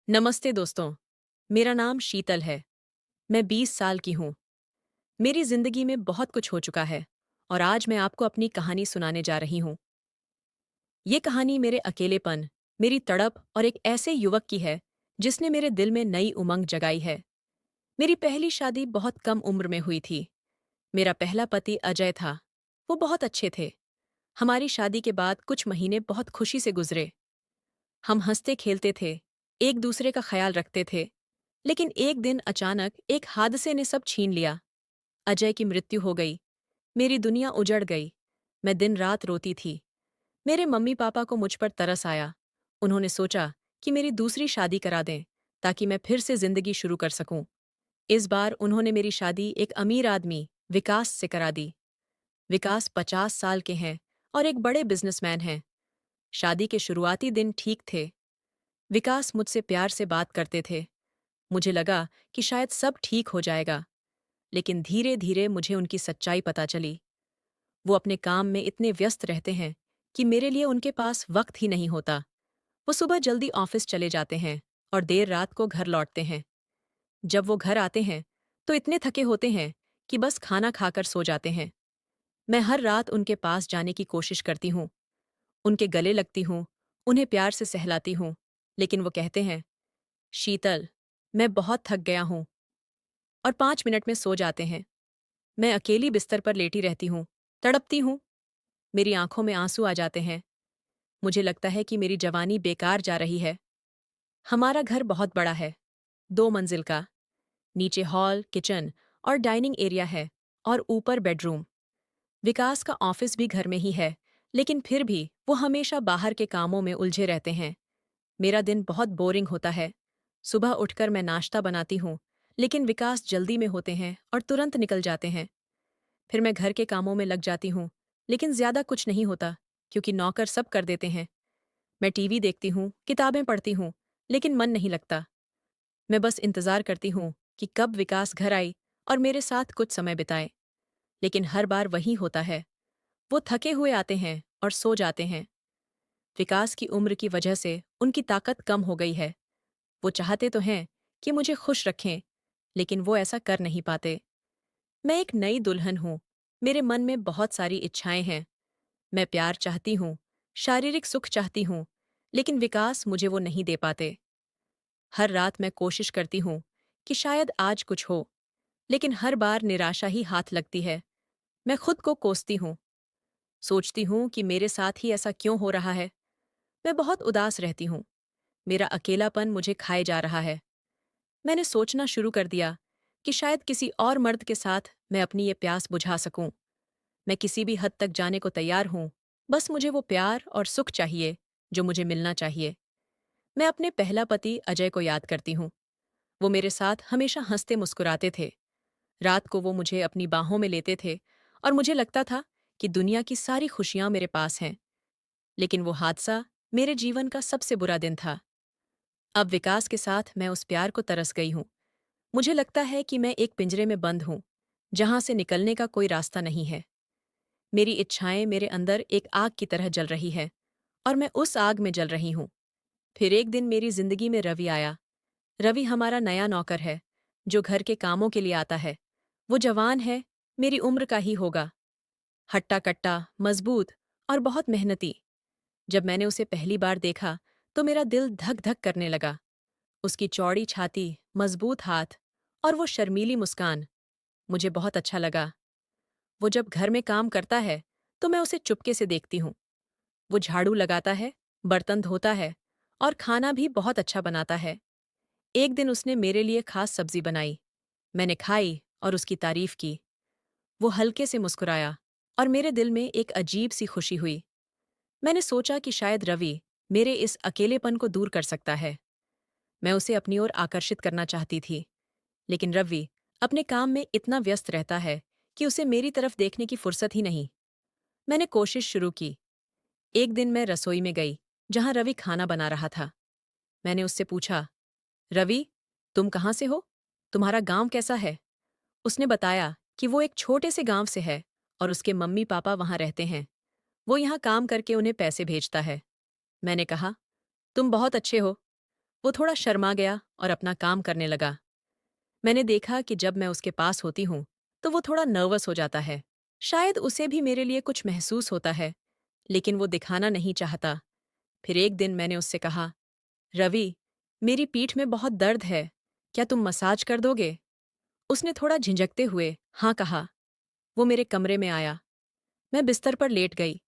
नमस्ते दोस्तों। मेरा नाम शीतल है। मैं 20 साल की हूँ। मेरी जिंदगी में बहुत कुछ हो चुका है और आज मैं आपको अपनी कहानी सुनाने जा रही हूँ। ये कहानी मेरे अकेलेपन, मेरी तड़प और एक ऐसे युवक की है जिसने मेरे दिल में नई उमंग जगाई है। मेरी पहली शादी बहुत कम उम्र में हुई थी। मेरा पहला पति अजय था। वो बहुत अच्छे थे। हमारी शादी के बाद कुछ महीने बहुत खुशी से गुजरे। हम हंसते खेलते थे, एक दूसरे का ख्याल रखते थे। लेकिन एक दिन अचानक एक हादसे ने सब छीन लिया। अजय की मृत्यु हो गई। मेरी दुनिया उजड़ गई। मैं दिन रात रोती थी। मेरे मम्मी पापा को मुझ पर तरस आया। उन्होंने सोचा कि मेरी दूसरी शादी करा दें ताकि मैं फिर से जिंदगी शुरू कर सकूं। इस बार उन्होंने मेरी शादी एक अमीर आदमी विकास से करा दी। विकास 50 साल के हैं और एक बड़े बिजनेसमैन हैं। शादी के शुरुआती दिन ठीक थे। विकास मुझसे प्यार से बात करते थे। मुझे लगा कि शायद सब ठीक हो जाएगा। लेकिन धीरे धीरे मुझे उनकी सच्चाई पता चली। वो अपने काम में इतने व्यस्त रहते हैं कि मेरे लिए उनके पास वक्त ही नहीं होता। वो सुबह जल्दी ऑफिस चले जाते हैं और देर रात को घर लौटते हैं। जब वो घर आते हैं तो इतने थके होते हैं कि बस खाना खाकर सो जाते हैं। मैं हर रात उनके पास जाने की कोशिश करती हूँ। उनके गले लगती हूँ, उन्हें प्यार से सहलाती हूँ। लेकिन वो कहते हैं, शीतल, मैं बहुत थक गया हूँ, और 5 मिनट में सो जाते हैं। मैं अकेली बिस्तर पर लेटी रहती हूँ, तड़पती हूँ। मेरी आंखों में आंसू आ जाते हैं। मुझे लगता है कि मेरी जवानी बेकार जा रही है। हमारा घर बहुत बड़ा है, 2 मंजिल का। नीचे हॉल, किचन और डाइनिंग एरिया है, और ऊपर बेडरूम। विकास का ऑफिस भी घर में ही है, लेकिन फिर भी वो हमेशा बाहर के कामों में उलझे रहते हैं। मेरा दिन बहुत बोरिंग होता है। सुबह उठकर मैं नाश्ता बनाती हूँ, लेकिन विकास जल्दी में होते हैं और तुरंत निकल जाते हैं। फिर मैं घर के कामों में लग जाती हूँ, लेकिन ज्यादा कुछ नहीं होता क्योंकि नौकर सब कर देते हैं। मैं टीवी देखती हूँ, किताबें पढ़ती हूँ, लेकिन मन नहीं लगता। मैं बस इंतजार करती हूँ कि कब विकास घर आए और मेरे साथ कुछ समय बिताए। लेकिन हर बार वही होता है। वो थके हुए आते हैं और सो जाते हैं। विकास की उम्र की वजह से उनकी ताकत कम हो गई है। वो चाहते तो हैं कि मुझे खुश रखें, लेकिन वो ऐसा कर नहीं पाते। मैं एक नई दुल्हन हूँ। मेरे मन में बहुत सारी इच्छाएं हैं। मैं प्यार चाहती हूँ, शारीरिक सुख चाहती हूँ, लेकिन विकास मुझे वो नहीं दे पाते। हर रात मैं कोशिश करती हूँ कि शायद आज कुछ हो, लेकिन हर बार निराशा ही हाथ लगती है। मैं खुद को कोसती हूँ। सोचती हूँ कि मेरे साथ ही ऐसा क्यों हो रहा है। मैं बहुत उदास रहती हूँ। मेरा अकेलापन मुझे खाए जा रहा है। मैंने सोचना शुरू कर दिया कि शायद किसी और मर्द के साथ मैं अपनी ये प्यास बुझा सकूं। मैं किसी भी हद तक जाने को तैयार हूं। बस मुझे वो प्यार और सुख चाहिए जो मुझे मिलना चाहिए। मैं अपने पहला पति अजय को याद करती हूँ। वो मेरे साथ हमेशा हंसते मुस्कुराते थे। रात को वो मुझे अपनी बाहों में लेते थे और मुझे लगता था कि दुनिया की सारी खुशियां मेरे पास हैं। लेकिन वो हादसा मेरे जीवन का सबसे बुरा दिन था। अब विकास के साथ मैं उस प्यार को तरस गई हूँ। मुझे लगता है कि मैं एक पिंजरे में बंद हूँ, जहां से निकलने का कोई रास्ता नहीं है। मेरी इच्छाएं मेरे अंदर एक आग की तरह जल रही है, और मैं उस आग में जल रही हूँ। फिर एक दिन मेरी जिंदगी में रवि आया। रवि हमारा नया नौकर है, जो घर के कामों के लिए आता है। वो जवान है, मेरी उम्र का ही होगा। हट्टा कट्टा, मजबूत और बहुत मेहनती। जब मैंने उसे पहली बार देखा तो मेरा दिल धक धक करने लगा। उसकी चौड़ी छाती, मजबूत हाथ और वो शर्मीली मुस्कान मुझे बहुत अच्छा लगा। वो जब घर में काम करता है तो मैं उसे चुपके से देखती हूँ। वो झाड़ू लगाता है, बर्तन धोता है और खाना भी बहुत अच्छा बनाता है। एक दिन उसने मेरे लिए खास सब्जी बनाई। मैंने खाई और उसकी तारीफ की। वो हल्के से मुस्कुराया और मेरे दिल में एक अजीब सी खुशी हुई। मैंने सोचा कि शायद रवि मेरे इस अकेलेपन को दूर कर सकता है। मैं उसे अपनी ओर आकर्षित करना चाहती थी, लेकिन रवि अपने काम में इतना व्यस्त रहता है कि उसे मेरी तरफ देखने की फुर्सत ही नहीं। मैंने कोशिश शुरू की। एक दिन मैं रसोई में गई, जहां रवि खाना बना रहा था। मैंने उससे पूछा, रवि, तुम कहाँ से हो? तुम्हारा गांव कैसा है? उसने बताया कि वो एक छोटे से गांव से है और उसके मम्मी पापा वहां रहते हैं। वो यहाँ काम करके उन्हें पैसे भेजता है। मैंने कहा, तुम बहुत अच्छे हो। वो थोड़ा शर्मा गया और अपना काम करने लगा। मैंने देखा कि जब मैं उसके पास होती हूँ, तो वो थोड़ा नर्वस हो जाता है। शायद उसे भी मेरे लिए कुछ महसूस होता है, लेकिन वो दिखाना नहीं चाहता। फिर एक दिन मैंने उससे कहा, रवि, मेरी पीठ में बहुत दर्द है, क्या तुम मसाज कर दोगे? उसने थोड़ा झिझकते हुए हाँ कहा। वो मेरे कमरे में आया। मैं बिस्तर पर लेट गई।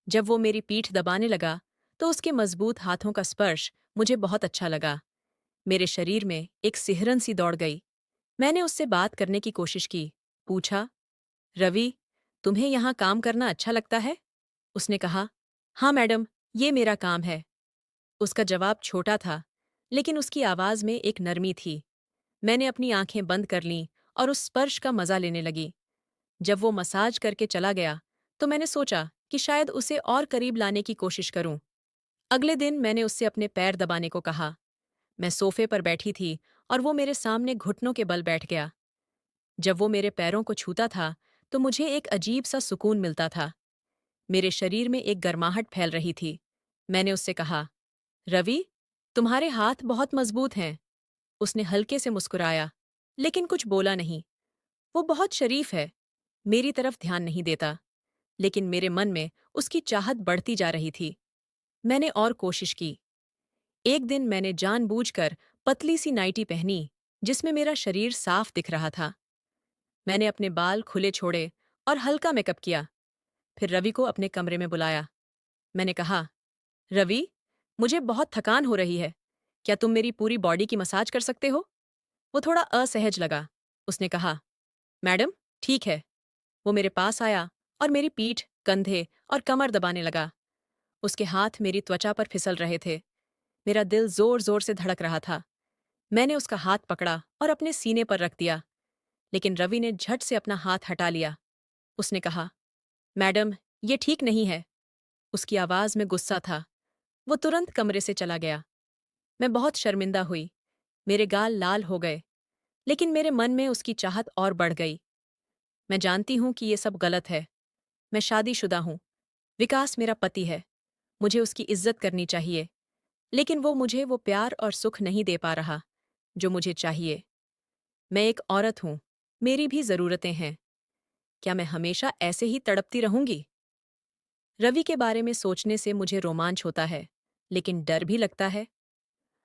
जब वो मेरी पीठ दबाने लगा, तो उसके मजबूत हाथों का स्पर्श मुझे बहुत अच्छा लगा। मेरे शरीर में एक सिहरन सी दौड़ गई। मैंने उससे बात करने की कोशिश की। पूछा, रवि, तुम्हें यहाँ काम करना अच्छा लगता है? उसने कहा, हाँ मैडम, ये मेरा काम है। उसका जवाब छोटा था, लेकिन उसकी आवाज में एक नरमी थी। मैंने अपनी आंखें बंद कर लीं और उस स्पर्श का मजा लेने लगी। जब वो मसाज करके चला गया, तो मैंने सोचा कि शायद उसे और करीब लाने की कोशिश करूं। अगले दिन मैंने उससे अपने पैर दबाने को कहा। मैं सोफे पर बैठी थी और वो मेरे सामने घुटनों के बल बैठ गया। जब वो मेरे पैरों को छूता था, तो मुझे एक अजीब सा सुकून मिलता था। मेरे शरीर में एक गर्माहट फैल रही थी। मैंने उससे कहा, रवि, तुम्हारे हाथ बहुत मजबूत हैं। उसने हल्के से मुस्कुराया, लेकिन कुछ बोला नहीं। वो बहुत शरीफ है, मेरी तरफ ध्यान नहीं देता, लेकिन मेरे मन में उसकी चाहत बढ़ती जा रही थी। मैंने और कोशिश की। एक दिन मैंने जानबूझकर पतली सी नाइटी पहनी, जिसमें मेरा शरीर साफ दिख रहा था। मैंने अपने बाल खुले छोड़े और हल्का मेकअप किया। फिर रवि को अपने कमरे में बुलाया। मैंने कहा, रवि, मुझे बहुत थकान हो रही है। क्या तुम मेरी पूरी बॉडी की मसाज कर सकते हो? वो थोड़ा असहज लगा। उसने कहा, मैडम, ठीक है। वो मेरे पास आया और मेरी पीठ, कंधे और कमर दबाने लगा। उसके हाथ मेरी त्वचा पर फिसल रहे थे। मेरा दिल जोर जोर से धड़क रहा था। मैंने उसका हाथ पकड़ा और अपने सीने पर रख दिया, लेकिन रवि ने झट से अपना हाथ हटा लिया। उसने कहा, मैडम, ये ठीक नहीं है। उसकी आवाज में गुस्सा था। वो तुरंत कमरे से चला गया। मैं बहुत शर्मिंदा हुई। मेरे गाल लाल हो गए, लेकिन मेरे मन में उसकी चाहत और बढ़ गई। मैं जानती हूं कि ये सब गलत है। मैं शादीशुदा हूं। विकास मेरा पति है। मुझे उसकी इज्जत करनी चाहिए, लेकिन वो मुझे वो प्यार और सुख नहीं दे पा रहा जो मुझे चाहिए। मैं एक औरत हूं। मेरी भी जरूरतें हैं। क्या मैं हमेशा ऐसे ही तड़पती रहूंगी? रवि के बारे में सोचने से मुझे रोमांच होता है, लेकिन डर भी लगता है।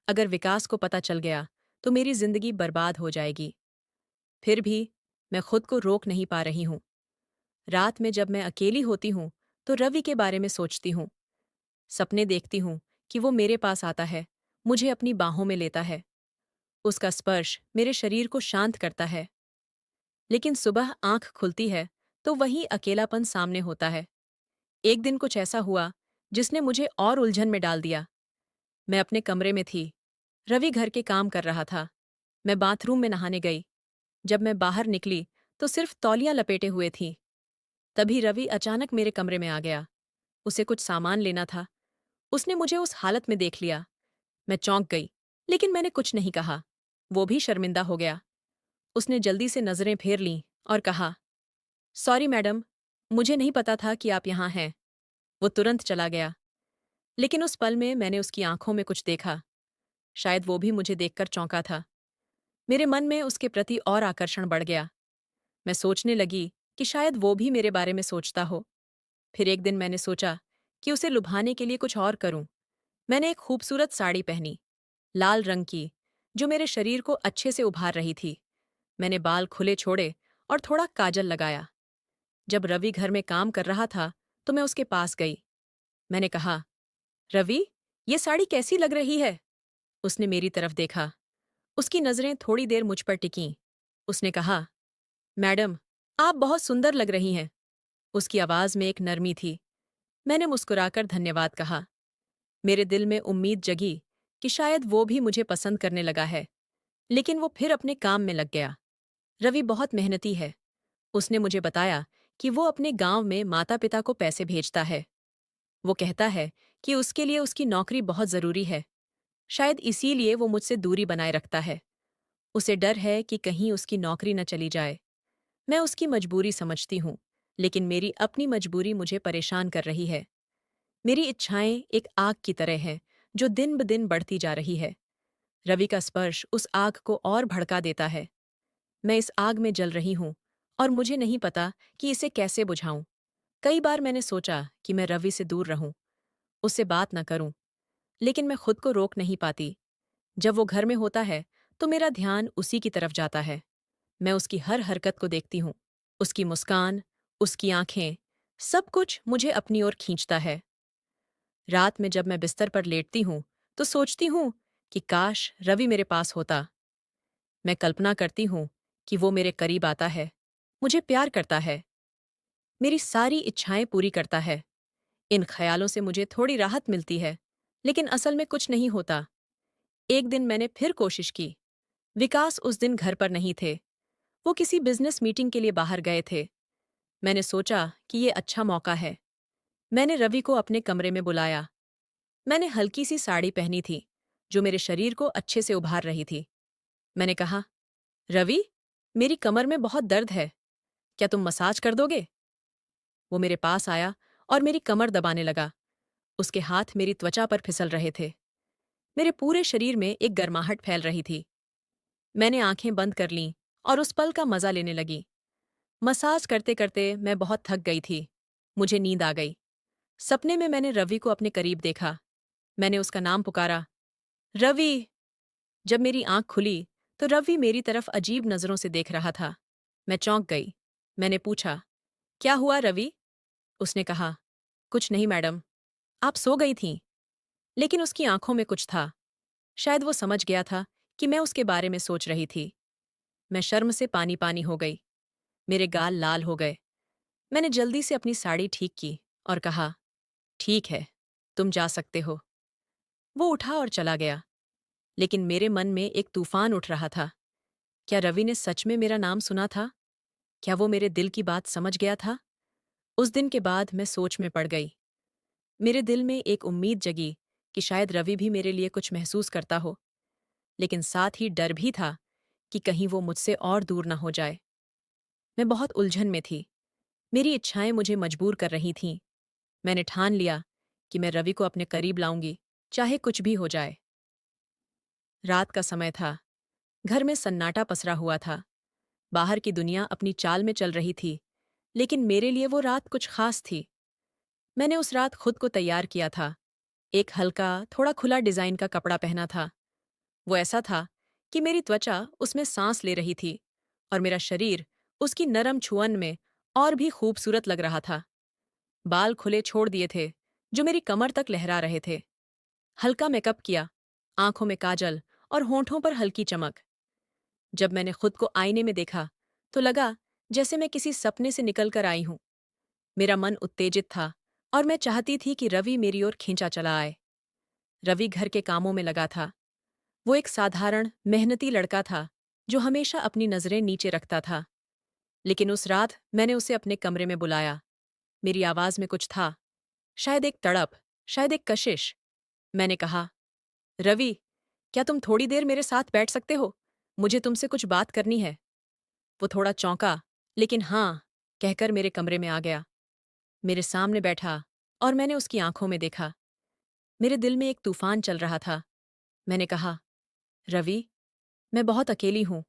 अगर विकास को पता चल गया, तो मेरी जिंदगी बर्बाद हो जाएगी। फिर भी मैं खुद को रोक नहीं पा रही हूं। रात में जब मैं अकेली होती हूं, तो रवि के बारे में सोचती हूं। सपने देखती हूं कि वो मेरे पास आता है, मुझे अपनी बाहों में लेता है। उसका स्पर्श मेरे शरीर को शांत करता है। लेकिन सुबह आंख खुलती है, तो वही अकेलापन सामने होता है। एक दिन कुछ ऐसा हुआ जिसने मुझे और उलझन में डाल दिया। मैं अपने कमरे में थी। रवि घर के काम कर रहा था। मैं बाथरूम में नहाने गई। जब मैं बाहर निकली, तो सिर्फ तौलियां लपेटे हुए थी। तभी रवि अचानक मेरे कमरे में आ गया। उसे कुछ सामान लेना था। उसने मुझे उस हालत में देख लिया। मैं चौंक गई, लेकिन मैंने कुछ नहीं कहा। वो भी शर्मिंदा हो गया। उसने जल्दी से नजरें फेर लीं और कहा, सॉरी मैडम, मुझे नहीं पता था कि आप यहाँ हैं। वो तुरंत चला गया। लेकिन उस पल में मैंने उसकी आंखों में कुछ देखा। शायद वो भी मुझे देखकर चौंका था। मेरे मन में उसके प्रति और आकर्षण बढ़ गया। मैं सोचने लगी कि शायद वो भी मेरे बारे में सोचता हो। फिर एक दिन मैंने सोचा कि उसे लुभाने के लिए कुछ और करूं। मैंने एक खूबसूरत साड़ी पहनी, लाल रंग की, जो मेरे शरीर को अच्छे से उभार रही थी। मैंने बाल खुले छोड़े और थोड़ा काजल लगाया। जब रवि घर में काम कर रहा था, तो मैं उसके पास गई। मैंने कहा, रवि, ये साड़ी कैसी लग रही है? उसने मेरी तरफ देखा। उसकी नजरें थोड़ी देर मुझ पर टिकीं। उसने कहा, मैडम, आप बहुत सुंदर लग रही हैं। उसकी आवाज में एक नरमी थी। मैंने मुस्कुराकर धन्यवाद कहा। मेरे दिल में उम्मीद जगी कि शायद वो भी मुझे पसंद करने लगा है, लेकिन वो फिर अपने काम में लग गया। रवि बहुत मेहनती है। उसने मुझे बताया कि वो अपने गांव में माता पिता को पैसे भेजता है। वो कहता है कि उसके लिए उसकी नौकरी बहुत जरूरी है। शायद इसीलिए वो मुझसे दूरी बनाए रखता है। उसे डर है कि कहीं उसकी नौकरी न चली जाए। मैं उसकी मजबूरी समझती हूँ, लेकिन मेरी अपनी मजबूरी मुझे परेशान कर रही है। मेरी इच्छाएं एक आग की तरह हैं, जो दिन ब दिन बढ़ती जा रही है। रवि का स्पर्श उस आग को और भड़का देता है। मैं इस आग में जल रही हूँ और मुझे नहीं पता कि इसे कैसे बुझाऊं। कई बार मैंने सोचा कि मैं रवि से दूर रहूं, उससे बात न करूं, लेकिन मैं खुद को रोक नहीं पाती। जब वो घर में होता है तो मेरा ध्यान उसी की तरफ जाता है। मैं उसकी हर हरकत को देखती हूँ, उसकी मुस्कान, उसकी आंखें, सब कुछ मुझे अपनी ओर खींचता है। रात में जब मैं बिस्तर पर लेटती हूँ तो सोचती हूँ कि काश रवि मेरे पास होता। मैं कल्पना करती हूँ कि वो मेरे करीब आता है, मुझे प्यार करता है, मेरी सारी इच्छाएं पूरी करता है। इन ख्यालों से मुझे थोड़ी राहत मिलती है, लेकिन असल में कुछ नहीं होता। एक दिन मैंने फिर कोशिश की। विकास उस दिन घर पर नहीं थे। वो किसी बिजनेस मीटिंग के लिए बाहर गए थे। मैंने सोचा कि ये अच्छा मौका है। मैंने रवि को अपने कमरे में बुलाया। मैंने हल्की सी साड़ी पहनी थी, जो मेरे शरीर को अच्छे से उभार रही थी। मैंने कहा, रवि, मेरी कमर में बहुत दर्द है। क्या तुम मसाज कर दोगे? वो मेरे पास आया और मेरी कमर दबाने लगा। उसके हाथ मेरी त्वचा पर फिसल रहे थे। मेरे पूरे शरीर में एक गर्माहट फैल रही थी। मैंने आंखें बंद कर लीं और उस पल का मजा लेने लगी। मसाज करते करते मैं बहुत थक गई थी। मुझे नींद आ गई। सपने में मैंने रवि को अपने करीब देखा। मैंने उसका नाम पुकारा, रवि। जब मेरी आंख खुली तो रवि मेरी तरफ अजीब नजरों से देख रहा था। मैं चौंक गई। मैंने पूछा, क्या हुआ रवि? उसने कहा, कुछ नहीं मैडम, आप सो गई थीं। लेकिन उसकी आंखों में कुछ था। शायद वो समझ गया था कि मैं उसके बारे में सोच रही थी। मैं शर्म से पानी पानी हो गई। मेरे गाल लाल हो गए। मैंने जल्दी से अपनी साड़ी ठीक की और कहा, ठीक है, तुम जा सकते हो। वो उठा और चला गया। लेकिन मेरे मन में एक तूफान उठ रहा था। क्या रवि ने सच में मेरा नाम सुना था? क्या वो मेरे दिल की बात समझ गया था? उस दिन के बाद मैं सोच में पड़ गई। मेरे दिल में एक उम्मीद जगी कि शायद रवि भी मेरे लिए कुछ महसूस करता हो, लेकिन साथ ही डर भी था कि कहीं वो मुझसे और दूर न हो जाए। मैं बहुत उलझन में थी। मेरी इच्छाएं मुझे मजबूर कर रही थीं। मैंने ठान लिया कि मैं रवि को अपने करीब लाऊंगी, चाहे कुछ भी हो जाए। रात का समय था। घर में सन्नाटा पसरा हुआ था। बाहर की दुनिया अपनी चाल में चल रही थी, लेकिन मेरे लिए वो रात कुछ खास थी। मैंने उस रात खुद को तैयार किया था। एक हल्का, थोड़ा खुला डिजाइन का कपड़ा पहना था। वो ऐसा था कि मेरी त्वचा उसमें सांस ले रही थी और मेरा शरीर उसकी नरम छुअन में और भी खूबसूरत लग रहा था। बाल खुले छोड़ दिए थे, जो मेरी कमर तक लहरा रहे थे। हल्का मेकअप किया, आंखों में काजल और होंठों पर हल्की चमक। जब मैंने खुद को आईने में देखा तो लगा जैसे मैं किसी सपने से निकल कर आई हूं। मेरा मन उत्तेजित था और मैं चाहती थी कि रवि मेरी ओर खींचा चला आए। रवि घर के कामों में लगा था। वो एक साधारण, मेहनती लड़का था जो हमेशा अपनी नजरें नीचे रखता था। लेकिन उस रात मैंने उसे अपने कमरे में बुलाया। मेरी आवाज में कुछ था, शायद एक तड़प, शायद एक कशिश। मैंने कहा, रवि, क्या तुम थोड़ी देर मेरे साथ बैठ सकते हो? मुझे तुमसे कुछ बात करनी है। वो थोड़ा चौंका, लेकिन हाँ कहकर मेरे कमरे में आ गया। मेरे सामने बैठा और मैंने उसकी आंखों में देखा। मेरे दिल में एक तूफान चल रहा था। मैंने कहा, रवि, मैं बहुत अकेली हूं।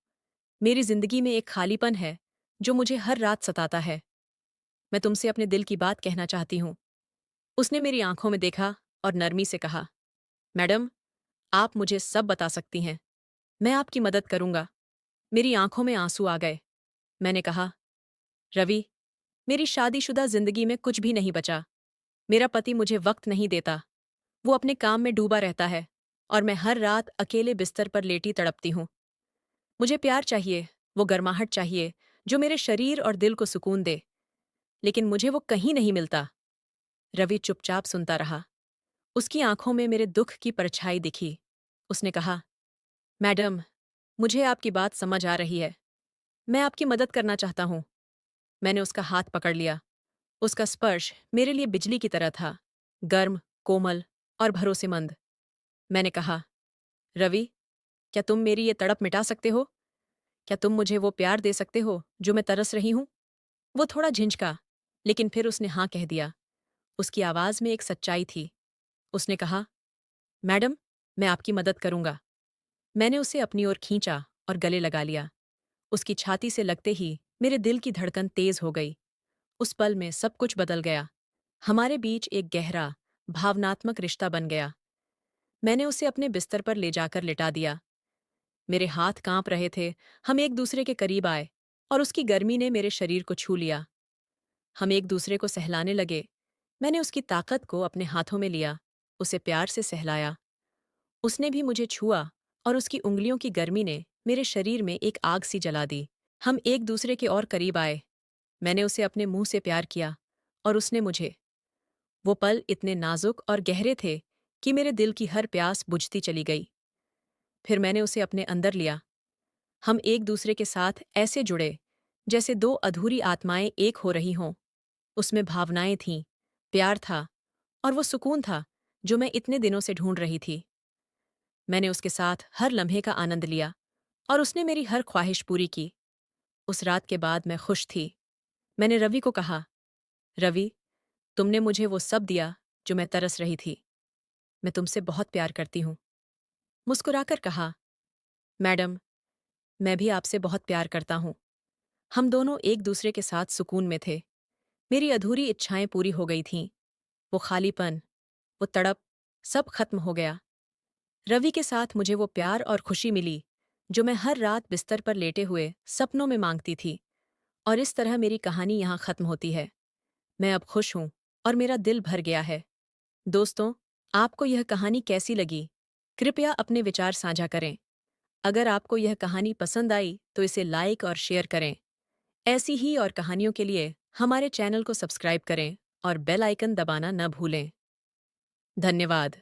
मेरी जिंदगी में एक खालीपन है जो मुझे हर रात सताता है। मैं तुमसे अपने दिल की बात कहना चाहती हूं। उसने मेरी आंखों में देखा और नरमी से कहा, मैडम, आप मुझे सब बता सकती हैं। मैं आपकी मदद करूंगा। मेरी आंखों में आंसू आ गए। मैंने कहा, रवि, मेरी शादीशुदा जिंदगी में कुछ भी नहीं बचा। मेरा पति मुझे वक्त नहीं देता। वो अपने काम में डूबा रहता है और मैं हर रात अकेले बिस्तर पर लेटी तड़पती हूँ। मुझे प्यार चाहिए, वो गर्माहट चाहिए जो मेरे शरीर और दिल को सुकून दे, लेकिन मुझे वो कहीं नहीं मिलता। रवि चुपचाप सुनता रहा। उसकी आंखों में मेरे दुख की परछाई दिखी। उसने कहा, मैडम, मुझे आपकी बात समझ आ रही है। मैं आपकी मदद करना चाहता हूँ। मैंने उसका हाथ पकड़ लिया। उसका स्पर्श मेरे लिए बिजली की तरह था, गर्म, कोमल और भरोसेमंद। मैंने कहा, रवि, क्या तुम मेरी ये तड़प मिटा सकते हो? क्या तुम मुझे वो प्यार दे सकते हो जो मैं तरस रही हूं? वो थोड़ा झिझका, लेकिन फिर उसने हाँ कह दिया। उसकी आवाज में एक सच्चाई थी। उसने कहा, मैडम, मैं आपकी मदद करूंगा। मैंने उसे अपनी ओर खींचा और गले लगा लिया। उसकी छाती से लगते ही मेरे दिल की धड़कन तेज हो गई। उस पल में सब कुछ बदल गया। हमारे बीच एक गहरा, भावनात्मक रिश्ता बन गया। मैंने उसे अपने बिस्तर पर ले जाकर लिटा दिया। मेरे हाथ कांप रहे थे। हम एक दूसरे के करीब आए और उसकी गर्मी ने मेरे शरीर को छू लिया। हम एक दूसरे को सहलाने लगे। मैंने उसकी ताकत को अपने हाथों में लिया, उसे प्यार से सहलाया। उसने भी मुझे छुआ और उसकी उंगलियों की गर्मी ने मेरे शरीर में एक आग सी जला दी। हम एक दूसरे के और करीब आए। मैंने उसे अपने मुंह से प्यार किया और उसने मुझे। वो पल इतने नाजुक और गहरे थे कि मेरे दिल की हर प्यास बुझती चली गई। फिर मैंने उसे अपने अंदर लिया। हम एक दूसरे के साथ ऐसे जुड़े जैसे दो अधूरी आत्माएं एक हो रही हों। उसमें भावनाएं थीं, प्यार था और वो सुकून था जो मैं इतने दिनों से ढूंढ रही थी। मैंने उसके साथ हर लम्हे का आनंद लिया और उसने मेरी हर ख्वाहिश पूरी की। उस रात के बाद मैं खुश थी। मैंने रवि को कहा, रवि, तुमने मुझे वो सब दिया जो मैं तरस रही थी। मैं तुमसे बहुत प्यार करती हूँ। मुस्कुराकर कहा, मैडम, मैं भी आपसे बहुत प्यार करता हूँ। हम दोनों एक दूसरे के साथ सुकून में थे। मेरी अधूरी इच्छाएं पूरी हो गई थीं। वो खालीपन, वो तड़प, सब खत्म हो गया। रवि के साथ मुझे वो प्यार और खुशी मिली जो मैं हर रात बिस्तर पर लेटे हुए सपनों में मांगती थी। और इस तरह मेरी कहानी यहाँ खत्म होती है। मैं अब खुश हूँ और मेरा दिल भर गया है। दोस्तों, आपको यह कहानी कैसी लगी? कृपया अपने विचार साझा करें। अगर आपको यह कहानी पसंद आई तो इसे लाइक और शेयर करें। ऐसी ही और कहानियों के लिए हमारे चैनल को सब्सक्राइब करें और बेल आइकन दबाना न भूलें। धन्यवाद।